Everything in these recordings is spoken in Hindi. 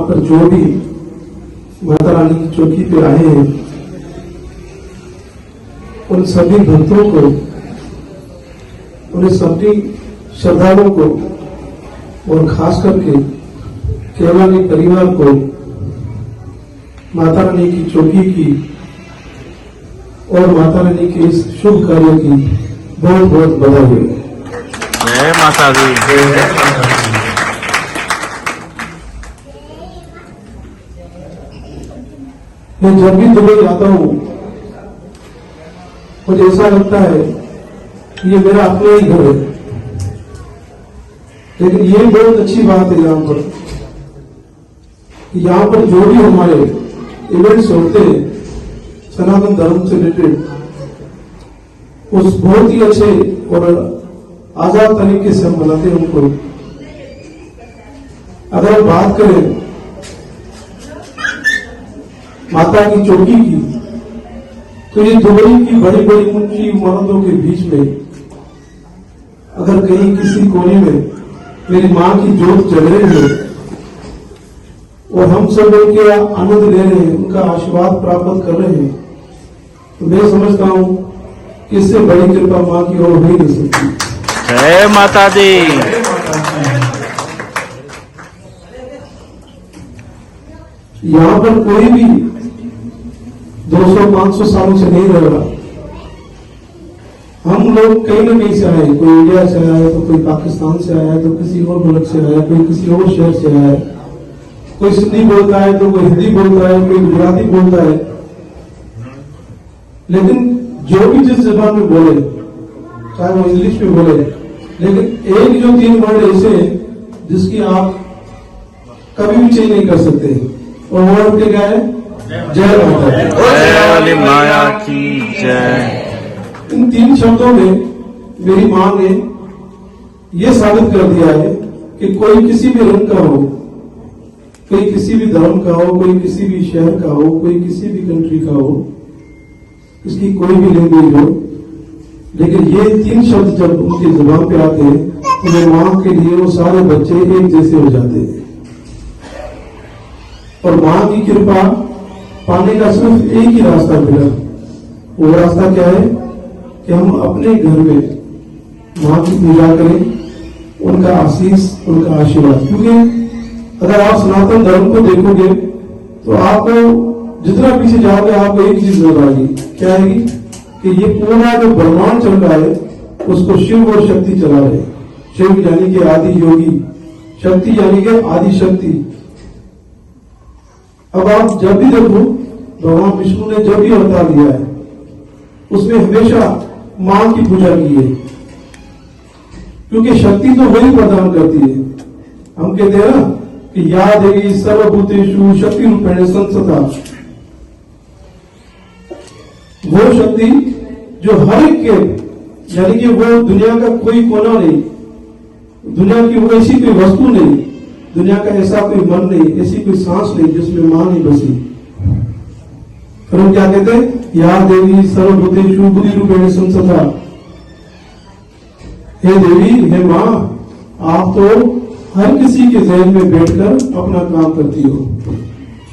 पर जो भी माता रानी की चौकी पे आए हैं, उन सभी भक्तों को, उन सभी श्रद्धालुओं को और खास करके केवलानी परिवार को माता रानी की चौकी की और माता रानी के इस शुभ कार्य की बहुत बहुत बधाई। जय माता दी। मैं जब भी दुबई जाता हूँ मुझे ऐसा लगता है कि ये मेरा अपना ही घर है। लेकिन ये बहुत अच्छी बात है यहाँ पर, यहाँ पर जो भी हमारे इवेंट्स होते हैं सनातन धर्म से रिलेटेड, उस बहुत ही अच्छे और आजाद तरीके से हम मनाते हैं उनको। अगर हम बात करें माता की चौकी की, तो ये दुबई की बड़ी बड़ी ऊंची इमारतों के बीच में अगर कहीं किसी कोने में मेरी मां की जोत जल रही है और हम सब उनके आनंद ले रहे हैं, उनका आशीर्वाद प्राप्त कर रहे हैं, तो मैं समझता हूं कि इससे बड़ी कृपा मां की और हो ही नहीं सकती। जय माता दी। यहां पर कोई भी 200-500 सालों से नहीं रह रहा। हम लोग कहीं ना कहीं से आए, कोई इंडिया से आया है, तो कोई पाकिस्तान से आया है, तो किसी और मुल्क से आया, कोई किसी और शहर से आया है, कोई सिंधी बोलता है तो कोई हिंदी बोलता है, कोई गुजराती बोलता है। लेकिन जो भी जिस जबान में बोले, चाहे वो इंग्लिश में बोले, लेकिन एक जो 3 वर्ड ऐसे जिसकी आप कभी भी चेंज नहीं कर सकते, और वर्ड क्या है? जय माता दी। जय वाली माया की जय। इन 3 शब्दों में मेरी मां ने यह साबित कर दिया है कि कोई किसी भी रंग का हो, कोई किसी भी धर्म का हो, कोई किसी भी शहर का हो, कोई किसी भी कंट्री का हो, इसकी कोई भी लैंग्वेज हो, लेकिन ये 3 शब्द जब उनकी जुबान पे आते हैं तो मेरी मां के लिए वो सारे बच्चे एक जैसे हो जाते हैं। और मां की कृपा पाने का सिर्फ एक ही रास्ता मिला। वो रास्ता क्या है कि हम अपने घर में मां की पूजा करें, उनका आशीष, उनका आशीर्वाद। क्योंकि अगर आप सनातन धर्म को देखोगे तो आपको जितना पीछे जाओगे आपको एक चीज नजर आएगी। क्या आएगी? कि ये पूरा जो ब्रह्मांड चल रहा है उसको शिव और शक्ति चला रहे। शिव यानी कि आदि योगी, शक्ति यानी कि आदि शक्ति। अब आप जब भी देखो भगवान विष्णु ने जब भी अवतार लिया है उसमें हमेशा मां की पूजा की है, क्योंकि शक्ति तो वही प्रदान करती है। हम कहते हैं ना कि या देवी सर्वभूतेषु शक्ति रूपेण संस्थिता। वो शक्ति जो हर एक के, यानी कि वो दुनिया का कोई कोना नहीं, दुनिया की वो ऐसी कोई वस्तु नहीं, दुनिया का ऐसा कोई मन नहीं, ऐसी कोई सांस नहीं जिसमें मां नहीं बसी। फिर हम क्या कहते हैं? या देवी सर्वभूतेषु बुद्धि रूपेण संस्थिता। हे देवी, हे मां, आप तो हर किसी के जहन में बैठकर अपना काम करती हो,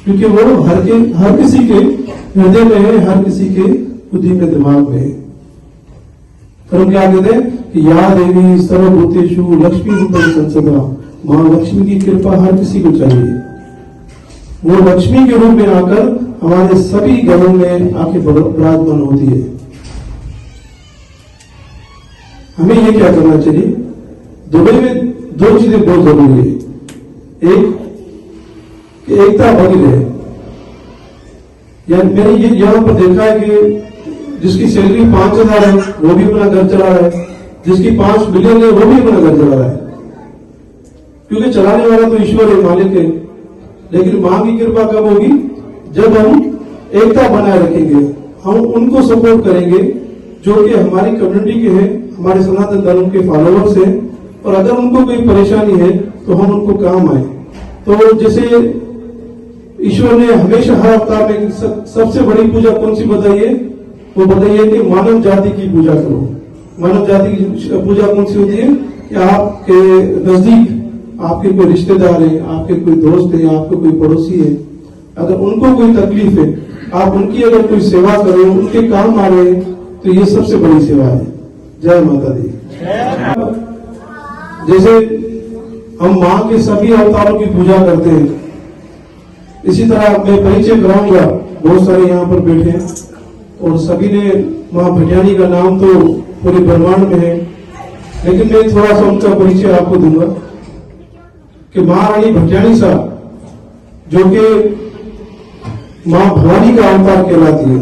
क्योंकि वो हर किसी के हृदय में है, हर किसी के बुद्धि में, दिमाग में है। फिर हम क्या कहते हैं कि या देवी सर्वभूतेषु लक्ष्मी रूपेण संस्थिता। मां लक्ष्मी की कृपा हर किसी को चाहिए। वो लक्ष्मी के रूप में आकर हमारे सभी घरों में आके विराजमान होती है। हमें ये क्या करना चाहिए? दुबई में 2 चीजें बहुत जरूरी है। एक कि एकता बनी रहे। यानी मैंने ये यहां पर देखा है कि जिसकी सैलरी 5,000 है वो भी अपना घर चला रहा है, जिसकी 5 मिलियन है वो भी अपना घर चला रहा है, क्योंकि चलाने वाला तो ईश्वर है, मालिक है। लेकिन मां की कृपा कब होगी? जब हम एकता बनाए रखेंगे, हम उनको सपोर्ट करेंगे जो कि हमारी कम्युनिटी के हैं, हमारे सनातन धर्म के फॉलोअर्स हैं, और अगर उनको कोई परेशानी है तो हम उनको काम आए। तो जैसे ईश्वर ने हमेशा हर अवतार में सबसे बड़ी पूजा कौन सी बताई है? वो बताइए कि मानव जाति की पूजा करो। मानव जाति की पूजा कौन सी होती है? कि आपके नजदीक आपके कोई रिश्तेदार हैं, आपके कोई दोस्त हैं, आपके कोई पड़ोसी है, अगर उनको कोई तकलीफ है, आप उनकी अगर कोई सेवा करो, उनके काम आ रहे हैं, तो ये सबसे बड़ी सेवा है। जय माता दी। जैसे हम माँ के सभी अवतारों की पूजा करते हैं, इसी तरह मैं परिचय कराऊंगा। बहुत सारे यहाँ पर बैठे हैं और सभी ने माँ भटियानी का नाम तो पूरे ब्रह्मांड में है, लेकिन मैं थोड़ा सा उनका परिचय आपको दूंगा कि महारानी भटियानी साहब जो कि माँ भवानी का अवतार कहलाती है।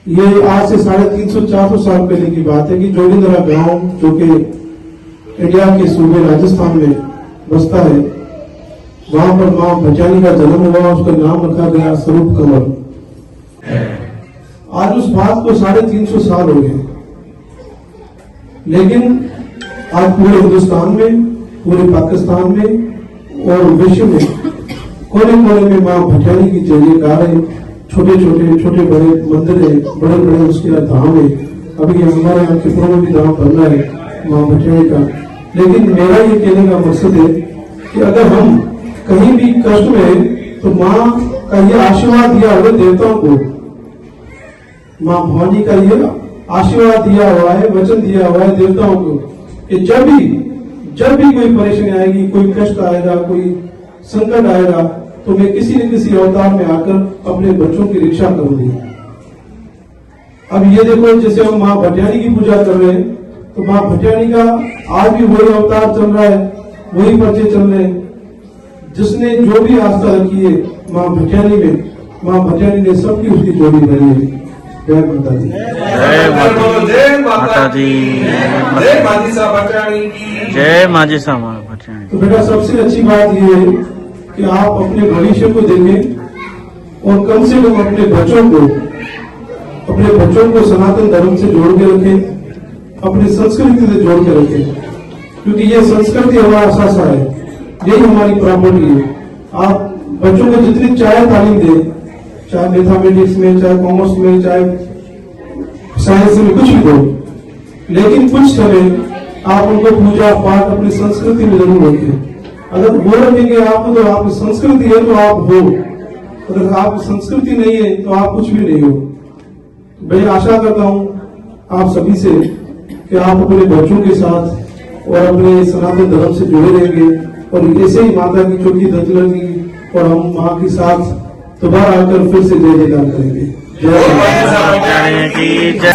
ये आज से 350-400 साल पहले की बात है कि जोगिंद्रा गांव जो कि इंडिया के सूबे राजस्थान में बसता है, वहां पर माँ भटियानी का जन्म हुआ। उसका नाम रखा गया स्वरूप कंवर। आज उस बात को 350 साल हो गए, लेकिन आज पूरे हिंदुस्तान में, पूरे पाकिस्तान में और विश्व में कोने कोने में माँ भटियानी की जय जयकार है। छोटे बड़े मंदिर है, बड़े बड़े उसके धाम है। अभी हमारे यहाँ त्रिपुरा में भी धाम बन रहा है माँ भटियानी का। लेकिन मेरा ये कहने का मकसद है कि अगर हम कहीं भी कष्ट में, तो माँ का ये आशीर्वाद दिया हुआ देवताओं को, माँ भवानी का ये आशीर्वाद दिया हुआ है, वचन दिया हुआ है देवताओं को कि जब भी कोई परेशानी आएगी, कोई कष्ट आएगा, कोई संकट आएगा, तो मैं किसी न किसी अवतार में आकर अपने बच्चों की रक्षा करूंगी। अब ये देखो, जैसे हम माँ भटियानी की पूजा कर रहे हैं, तो माँ भटियानी का आज भी वही अवतार चल रहा है, वही पर्चे चल रहे हैं। जिसने जो भी आस्था रखी है माँ भटियानी में, माँ भटियानी ने सबकी उसकी जोड़ी बनी है। जय माता दी। जय माता दी। जय माजी साहब भटियानी की जय माजी साहब भटियानी। तो बेटा सबसे अच्छी बात यह है कि आप अपने भविष्य को देखें और कम से कम अपने बच्चों को सनातन धर्म से जोड़ के रखें, अपनी संस्कृति से जोड़ के रखें, क्योंकि ये संस्कृति हमारा असासा है, यही हमारी प्रॉपर्टी है। आप बच्चों को जितनी चाहे तालीम दें, चाहे मैथमेटिक्स में, चाहे कॉमर्स में, चाहे साइंस में, कुछ भी दो, लेकिन कुछ समय आप उनको पूजा पाठ अपनी संस्कृति में जरूर रखें। अगर वो रखेंगे आप, तो आपकी संस्कृति है तो आप हो, अगर आपकी संस्कृति नहीं है तो आप कुछ भी नहीं हो। मैं आशा करता हूं आप सभी से कि आप अपने बच्चों के साथ और अपने सनातन धर्म से जुड़े रहेंगे और ऐसे ही माता की चौकी दजलगी और हम माँ के साथ दोबारा आकर फिर से जय जयकार करेंगे। जय जय